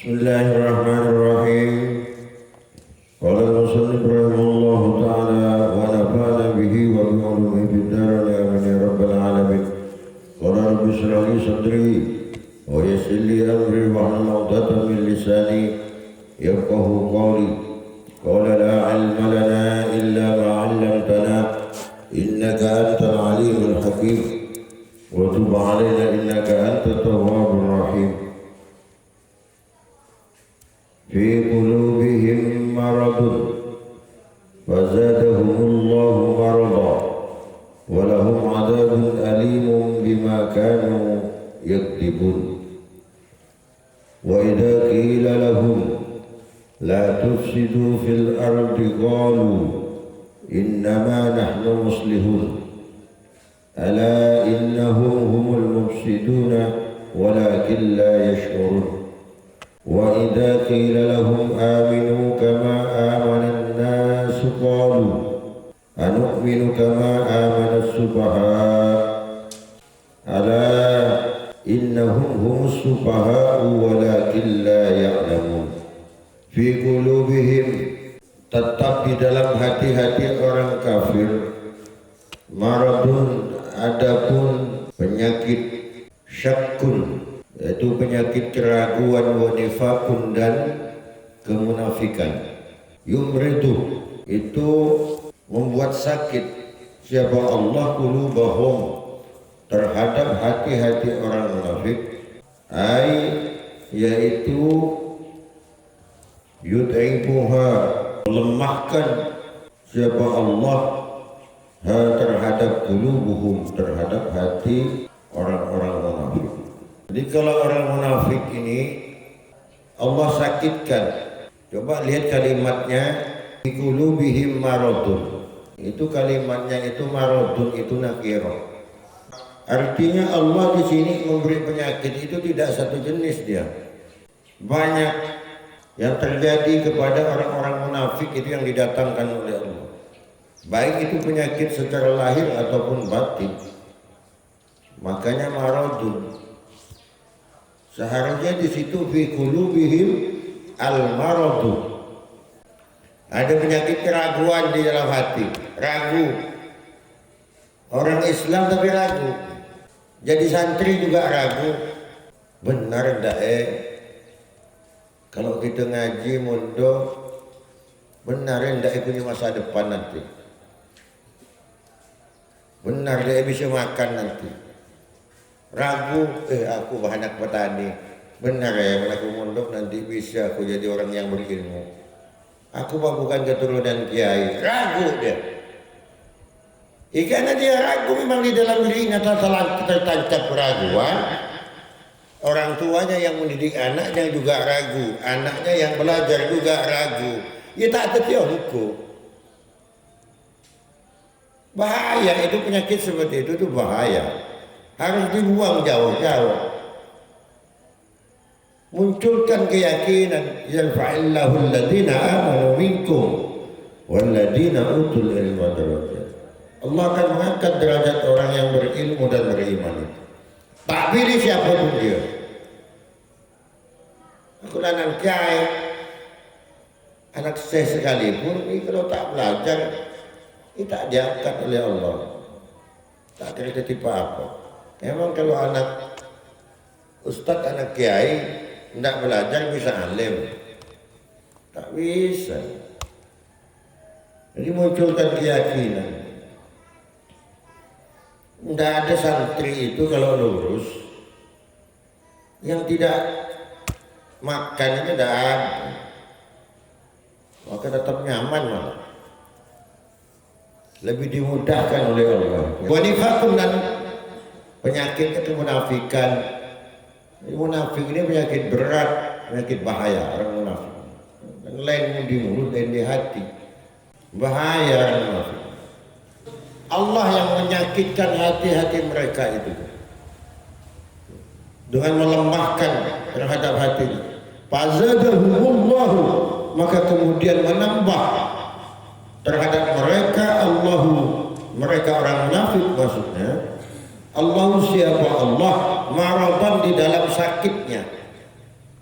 Bismillahirrahmanirrahim. Qala al-musannif rahimahullahu ta'ala wa nafa'ana bihi wa bi ulumihi fid dharain amin ya rabbal alamin. Qala rabbi shrah li sadri wa yassir li amri wahlul 'uqdatam min lisani yafqahu qawli. Qala la 'ilma lana illa ma 'allamtana innaka antal 'alimul hakim. Wa tub 'alaina innaka antat tawwabur rahim. في قلوبهم مرض فزادهم الله مرضا ولهم عذاب أليم بما كانوا يكذبون وإذا قيل لهم لا تفسدوا في الأرض قالوا إنما نحن مصلحون ألا إنهم هم المفسدون ولكن لا يشعرون وإذا قيل لهم آمنوا كما آمن الناس قالوا أنؤمن كما آمن السفهاء ألا إنهم هم السفهاء ولكن لا يعلمون في قلوبهم tetap di dalam hati-hati orang kafir maradun, adapun penyakit syakkun, yaitu penyakit keraguan, wa nifakun, dan kemunafikan. Yumridu, itu membuat sakit siapa Allah qulubahum, terhadap hati-hati orang munafik, yaitu yud'ibuha, melemahkan siapa Allah terhadap qulubuhum, terhadap hati orang-orang munafik. Jadi kalau orang munafik ini Allah sakitkan. Coba lihat kalimatnya, fi qulubihim maradun. Itu kalimatnya itu maradun, itu nakirah. Artinya Allah di sini memberi penyakit itu tidak satu jenis dia. Banyak yang terjadi kepada orang-orang munafik itu yang didatangkan oleh Allah. Baik itu penyakit secara lahir ataupun batin. Makanya maradun. Seharusnya di situ fi qulubihim al-maradu. Ada penyakit keraguan di dalam hati, ragu. Orang Islam tapi ragu. Jadi santri juga ragu. Benar enggak kalau kita ngaji mondok, benar enggak punya masa depan nanti? Benar enggak bisa makan nanti? Ragu, aku anak petani, benar ya, aku mondok nanti bisa aku jadi orang yang berilmu. Aku bukan keturunan kiai, ragu dia. Karena dia ragu, memang di dalam dirinya tertancap keraguan. Orang tuanya yang mendidik anaknya juga ragu, anaknya yang belajar juga ragu. Ya tak ada hukum. Bahaya itu, penyakit seperti itu tuh bahaya. Harus dibuang jauh-jauh. Munculkan keyakinan, yarfa'illahu alladhina amanu minkum walladhina utul ilma darajat. Allah akan mengangkat derajat orang yang berilmu dan beriman itu. Tak pilih siapapun dia. Aku anak kiai, anak saya sekalipun, ini kalau tak belajar, ini tak diangkat oleh Allah. Tak kira tipe apa. Memang kalau anak ustadz, anak kiai tidak belajar bisa alim, tak bisa. Jadi munculkan keyakinan. Tidak ada santri itu kalau lurus yang tidak makan itu tidak ada, maka tetap nyaman malah. Lebih dimudahkan oleh Allah. Wanifakun, dan penyakit kemunafikan. Munafik ini penyakit berat, penyakit bahaya orang munafik. Dan lain di mulut, lain di hati. Bahaya orang munafik. Allah yang menyakitkan hati-hati mereka itu dengan melemahkan terhadap hatinya. Fazadahumullahu, maka kemudian menambah terhadap mereka mereka orang munafik maksudnya. Allah siapa Allah maradan, di dalam sakitnya.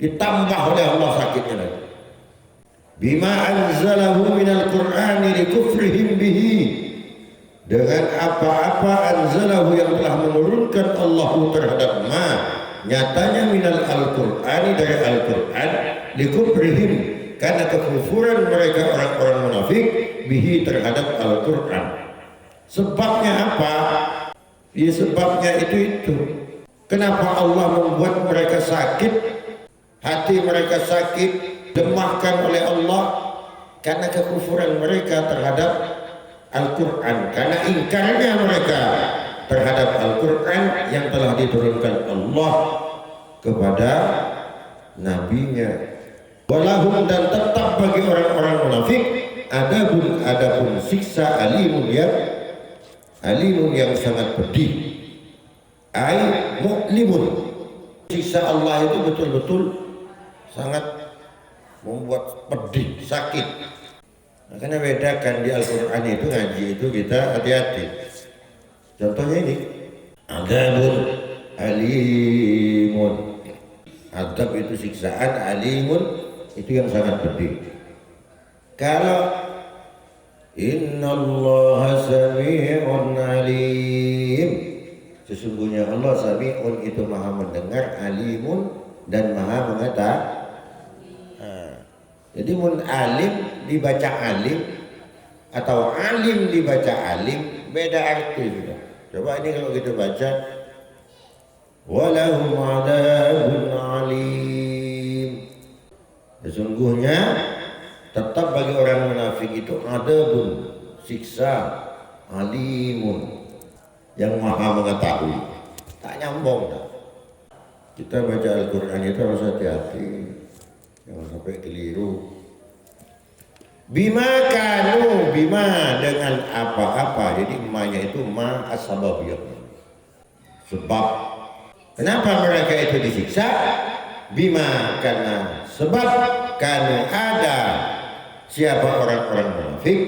ditambah oleh Allah sakitnya lagi. Bima anzalahu minal Qur'ani likufrihim bihi, dengan apa-apa anzalahu yang telah menurunkan Allah terhadap ma, nyatanya minal Al-Qur'ani, dari Al-Qur'an, likufrihim, karena kekufuran mereka orang-orang munafik, bihi, terhadap Al-Qur'an. Sebabnya apa? Ya sebabnya itu. Kenapa Allah membuat mereka sakit, hati mereka sakit, lemahkan oleh Allah? Karena kekufuran mereka terhadap Al-Quran, karena ingkarnya mereka terhadap Al-Quran yang telah diturunkan Allah kepada nabinya. Walahum, dan tetap bagi orang-orang munafik, adapun siksa alimun yang sangat pedih. Ai mu'limun, siksa Allah itu betul-betul sangat membuat pedih, sakit. Makanya bedakan di Al-Quran itu, ngaji itu kita hati-hati. Contohnya ini, adabun alimun, adab itu siksaan, alimun itu yang sangat pedih. Kalau innallaha sami'un alim, sesungguhnya Allah sami'un itu maha mendengar, alimun dan maha mengetahui. Jadi mun alim dibaca alim atau alim dibaca alim, beda arti sudah. Coba ini kalau kita baca, walahum adabun alim, sesungguhnya tetap bagi orang munafik itu adabun, siksa, alimun yang maha mengetahui. Tak nyambung dah. Kita baca Al-Quran itu harus hati-hati, jangan sampai keliru. Bima kanu, bima dengan apa-apa, jadi emaknya itu ma as-sababiyah, sebab. Kenapa mereka itu disiksa? Bima, karena sebab kanu ada siapa orang-orang munafik,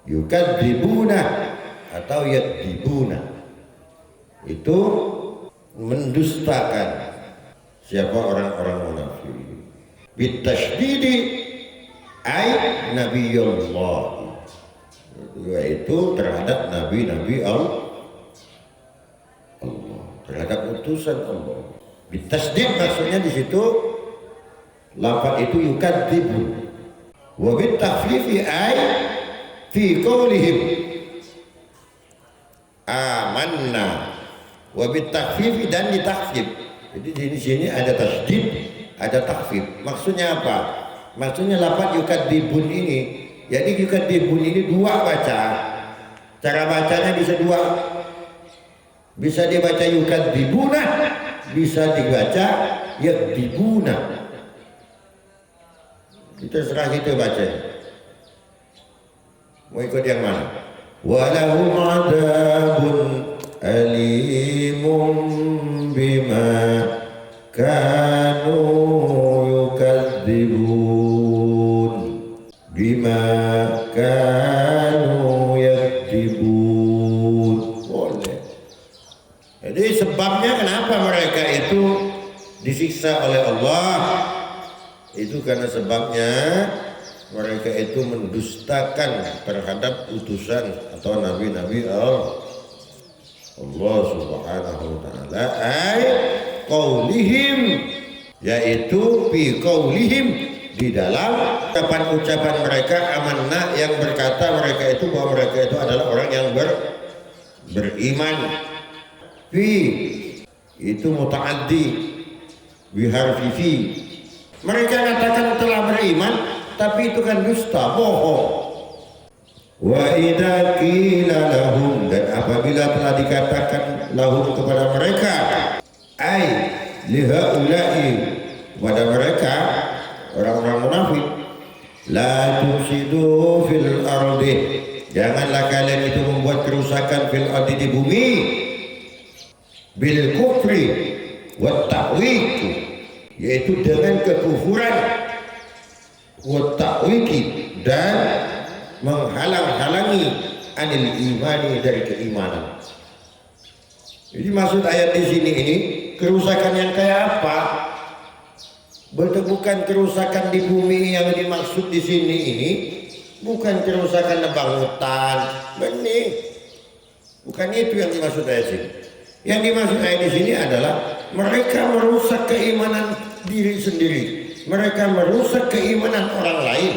yukadzibuna atau yakdzibuna, itu mendustakan siapa orang-orang munafik. Bitasydidi ai nabiyullah, yaitu terhadap nabi-nabi Allah, terhadap utusan Allah. Bitasydid maksudnya di situ lafaz itu yukadzibun, wa bitakhfifi ai fi qaulihim amanna, wa bitakhfifi, dan ditakhfif. Jadi di sini ada tasydid, ada takhfif. Maksudnya apa? Maksudnya lafaz yukadzibun ini, jadi yukadzibun ini dua baca. Cara bacanya bisa dua. Bisa dibaca yukadzibuna, bisa dibaca yakdzibuna. Kita serah kita baca. Mau ikut yang mana? Walahum adabun alimun bima kanu yukadzibun, bima kanu yakdzibun. Boleh. Jadi sebabnya kenapa mereka itu disiksa oleh Allah, itu karena sebabnya mereka itu mendustakan terhadap utusan atau nabi-nabi Allah subhanahu wa ta'ala. Ay qaulihim, yaitu fi qaulihim, di dalam ucapan mereka, amanah, yang berkata mereka itu bahwa mereka itu adalah orang yang beriman. Fi itu muta'addi biharfi fi, mereka katakan telah beriman, tapi itu kan dusta, bohong. Wa idza qila lahum, dan apabila telah dikatakan lahum kepada mereka, ai lihaula'i, kepada mereka orang-orang munafik, la tusidu fil ardi, janganlah kalian itu membuat kerusakan fil ardi, di bumi, bil kufri wat ta'wik, yaitu dengan kekufuran, wat ta'wik, dan menghalang-halangi anil imani, dari keimanan. Jadi maksud ayat di sini ini, kerusakan yang kayak apa? Bukan kerusakan di bumi yang dimaksud di sini ini, bukan kerusakan bangunan, benih. Bukan itu yang dimaksud ayat sini. Yang dimaksud ayat di sini adalah mereka merusak keimanan diri sendiri. Mereka merusak keimanan orang lain.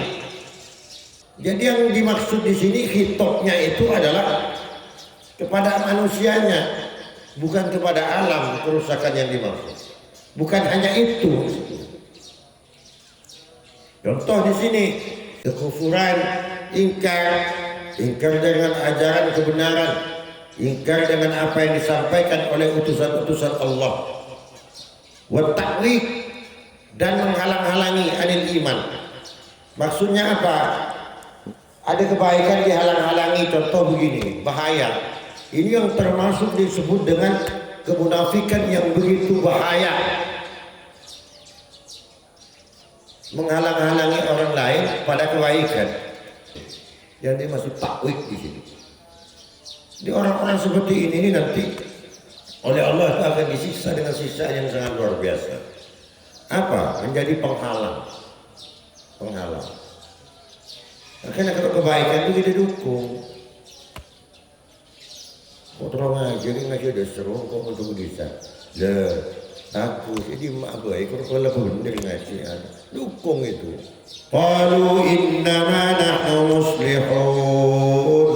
Jadi yang dimaksud di sini hitopnya itu adalah kepada manusianya, bukan kepada alam kerusakan yang dimaksud. Bukan hanya itu. Contoh di sini kekufuran, ingkar dengan ajaran kebenaran, ingkar dengan apa yang disampaikan oleh utusan-utusan Allah, wa ta'wid, dan menghalang-halangi anil iman. Maksudnya apa? Ada kebaikan dihalang-halangi, contoh begini, bahaya. Ini yang termasuk disebut dengan kemunafikan yang begitu bahaya. Menghalang-halangi orang lain pada kebaikan. Yang dia masih takwik di sini. Jadi orang-orang seperti ini nanti oleh Allah akan disiksa dengan siksa yang sangat luar biasa. Apa? Menjadi penghalang. Makanya kalau kebaikan itu kita dukung. Kau terang aja, ngaji ada seru, kau untuk bisa. Aku jadi mak baik, kalau bener ngaji, dukung itu. Qalu innama nahnu muslihun.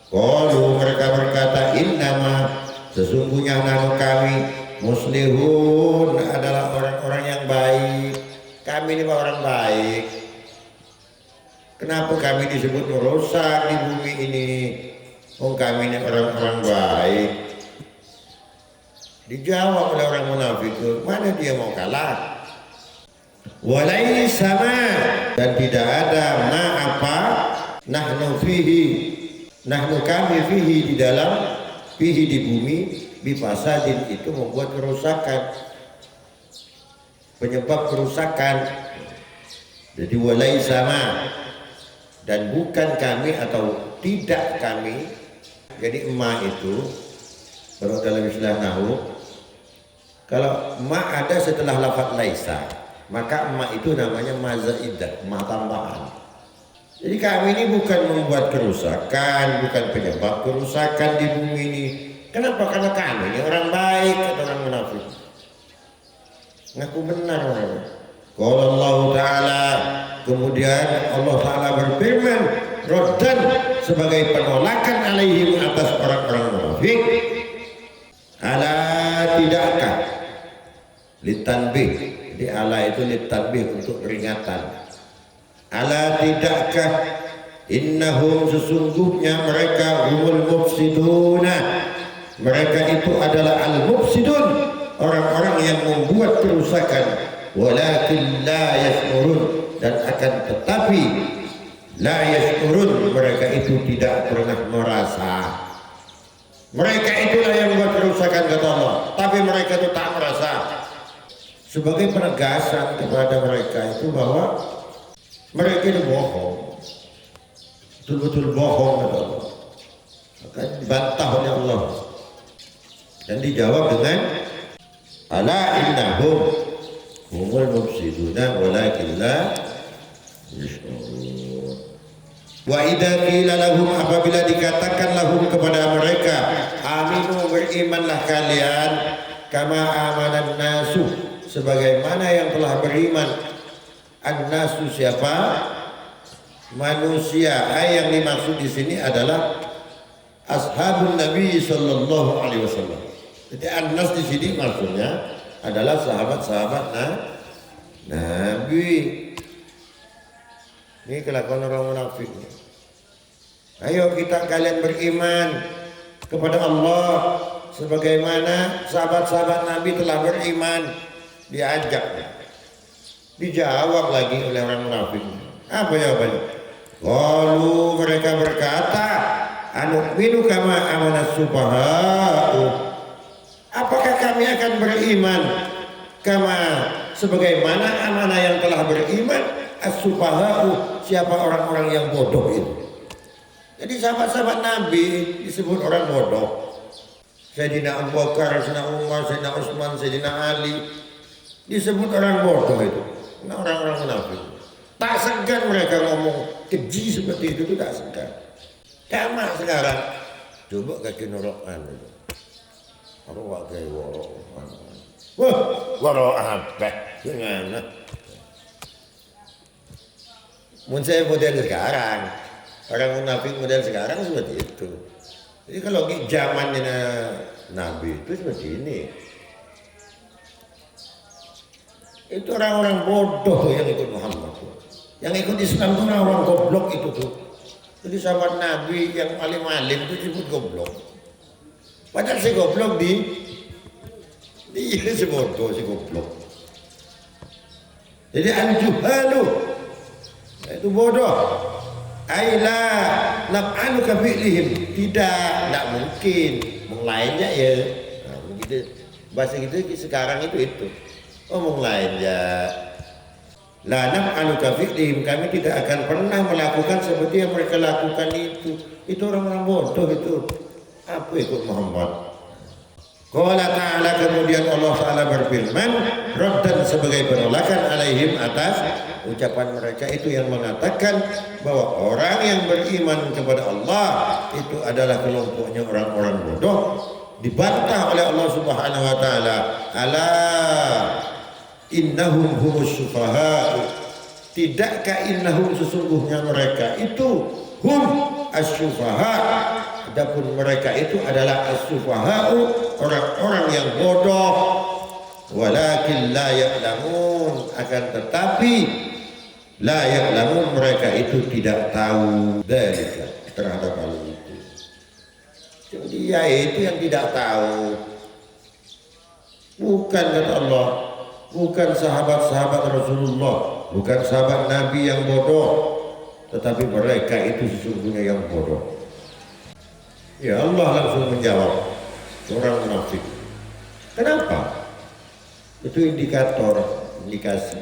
Qalu, mereka berkata, innama, sesungguhnya nama kami muslihun adalah orang-orang yang baik. Kami ini orang baik. Kenapa kami disebut merusak di bumi ini? Oh, kami ini orang-orang baik. Dijawab oleh orang munafik, mana dia mau kalah? Walai sama, dan tidak ada ma apa nahnu fihi, nahnu kami fihi, di dalam fihi di bumi, bifasadin itu membuat kerusakan, penyebab kerusakan. Jadi walai sama, dan bukan kami atau tidak kami. Jadi emak itu kalau dalam istilah nahwu, kalau emak ada setelah lafaz laisa, maka emak itu namanya mazaidah, emak tambahan. Jadi kami ini bukan membuat kerusakan, bukan penyebab kerusakan di bumi ini. Kenapa? Karena kami ini orang baik atau orang munafik. Ngaku benar orang. Qala Allah Ta'ala, kemudian Allah Ta'ala berfirman, roddan, sebagai penolakan alaihim, atas orang-orang munafik. Ala tidakkah, litanbih. Jadi ala itu litanbih, untuk peringatan. Ala tidakkah, innahum, sesungguhnya mereka, humul mufsiduna, mereka itu adalah al-mufsidun, orang-orang yang membuat kerusakan. Walakin la yash'urun, dan akan tetapi la yash'urun, mereka itu tidak pernah merasa. Mereka itulah yang membuat kerusakan, kata Allah, tapi mereka itu tak merasa. Sebagai penegasan kepada mereka itu bahwa mereka itu bohong, betul-betul bohong, kata Allah. Maka dibantah oleh Allah dan dijawab dengan ala innahum humul mufsiduna walakin la yash'urun. Wa idza qila lahum, apabila dikatakan lahum kepada mereka, aminu, berimanlah kalian, kama amanan nasu, sebagaimana yang telah beriman. An-nasu siapa? Manusia. Yang dimaksud di sini adalah ashabun Nabi sallallahu alaihi wasallam. Jadi an-nas di sini maksudnya adalah sahabat-sahabat Nabi. Ini kelakuan orang munafik. Ayo kalian beriman kepada Allah sebagaimana sahabat-sahabat Nabi telah beriman. Diajak, dijawab lagi oleh orang munafik. Apa jawabannya? Qalu, mereka berkata, anu'minu kama amanas sufaha'u, apakah kami akan beriman kama, sebagaimana amanah yang telah beriman as-sufaha'u, siapa orang-orang yang bodoh itu. Jadi sahabat-sahabat Nabi disebut orang bodoh. Sayyidina Abu Bakar, Sayyidina Umar, Sayyidina Utsman, Sayyidina Ali, disebut orang bodoh itu. Nah, orang-orang munafik. Tak segan mereka ngomong keji seperti itu tak segan. Sama sekarang. Coba kaki norokan itu. Arwah kayak worokan. Wah, woro apa? Gimana? Mun saya model sekarang, orang munafik model sekarang seperti itu. Jadi kalau di zamannya Nabi itu seperti ini. Itu orang-orang bodoh yang ikut Muhammad. Yang ikut Islam itu orang goblok itu tuh. Jadi sahabat Nabi yang paling alim itu disebut goblok. Padahal si goblok dia si bodoh, si goblok. Jadi al-juhalu itu bodoh. Aila naf'alu ka fi'lihim, tidak mungkin lainnya ya. Nah, begitu bahasa gitu sekarang itu omong lain ya. La naf'alu ka fi'lihim, kami tidak akan pernah melakukan seperti yang mereka lakukan itu. Itu orang-orang bodoh itu. Apa ikut Muhammad? Qala ta'ala, kemudian Allah Ta'ala berfirman, raddan sebagai penolakan alaihim atas ucapan mereka itu yang mengatakan bahwa orang yang beriman kepada Allah itu adalah kelompoknya orang-orang bodoh, dibantah oleh Allah Subhanahu wa taala. Ala innahum humus sufaha, tidakkah innahum sesungguhnya mereka itu hum as-sufaha, adapun mereka itu adalah as-sufaha'u, orang-orang yang bodoh. Walakin la ya'lamun, akan tetapi la ya'lamun, mereka itu tidak tahu dari terhadap hal itu. Dia itu yang tidak tahu. Bukan kata Allah, bukan sahabat-sahabat Rasulullah, bukan sahabat Nabi yang bodoh, tetapi mereka itu sesungguhnya yang bodoh. Ya Allah langsung menjawab orang munafik. Kenapa? Itu indikasi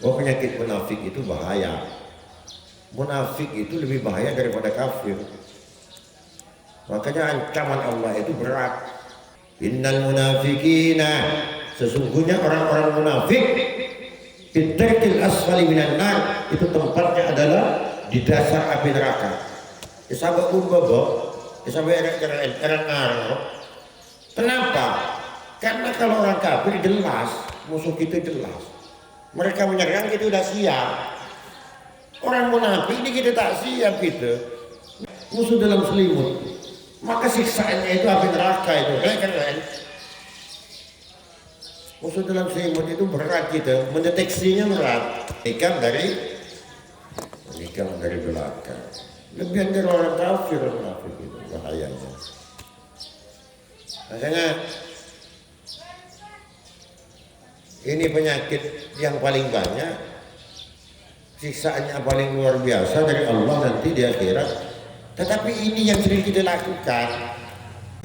bahwa penyakit munafik itu bahaya. Munafik itu lebih bahaya daripada kafir. Makanya ancaman Allah itu berat. Innal munafikina, sesungguhnya orang-orang munafik fiddakil asfali minan nar, itu tempatnya adalah di dasar api neraka. Sahabat Bobo, sampai erang. Kenapa? Karena kalau orang kafir jelas, musuh kita jelas. Mereka menyerang kita udah siap. Orang munafik ini kita tak siap gitu. Musuh dalam selimut. Maka siksaannya itu api neraka itu. Keren. Musuh dalam selimut itu berat gitu. Mendeteksinya berat. Nikam dari belakang. Lebih dari orang kafir munafik itu bahayanya. Makanya ini penyakit yang paling banyak, siksaannya paling luar biasa dari Allah nanti di akhirat. Tetapi ini yang sering kita lakukan,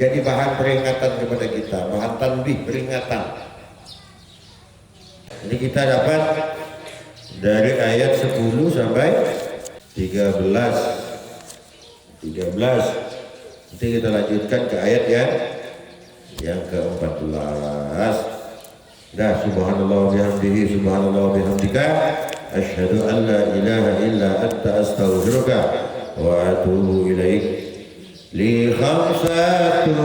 jadi bahan peringatan kepada kita, bahan tanbih, peringatan. Jadi kita dapat dari ayat 10 sampai 13. Nanti kita lanjutkan ke ayat yang ke-14. Dah, subhanallah bihamdihi, subhanallah bihamdika, asyhadu an la ilaha illa anta, astaghfiruka wa atubu ilaik. Li khamsatun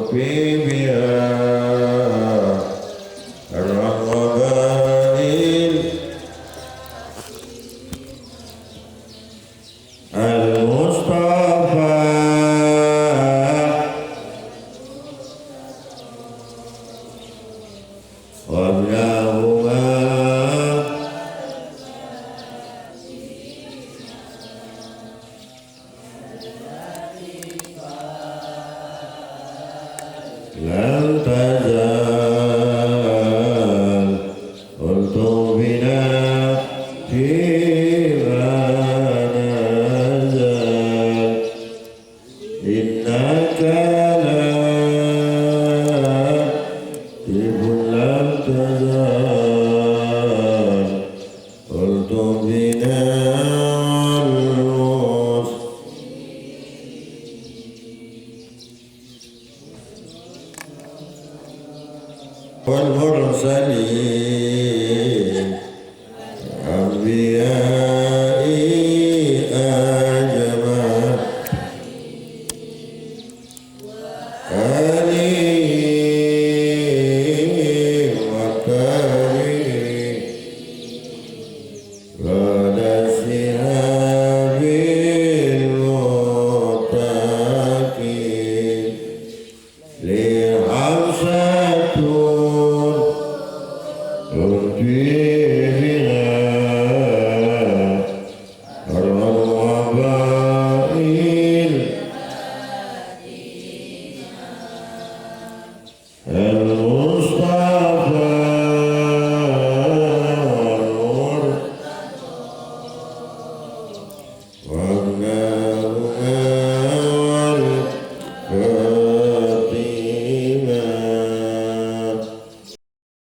fi biha ar-ramadanil al-mustafa lam tazal untung bina fima nazal innaka la tibun lam tazal untung bina المرسلين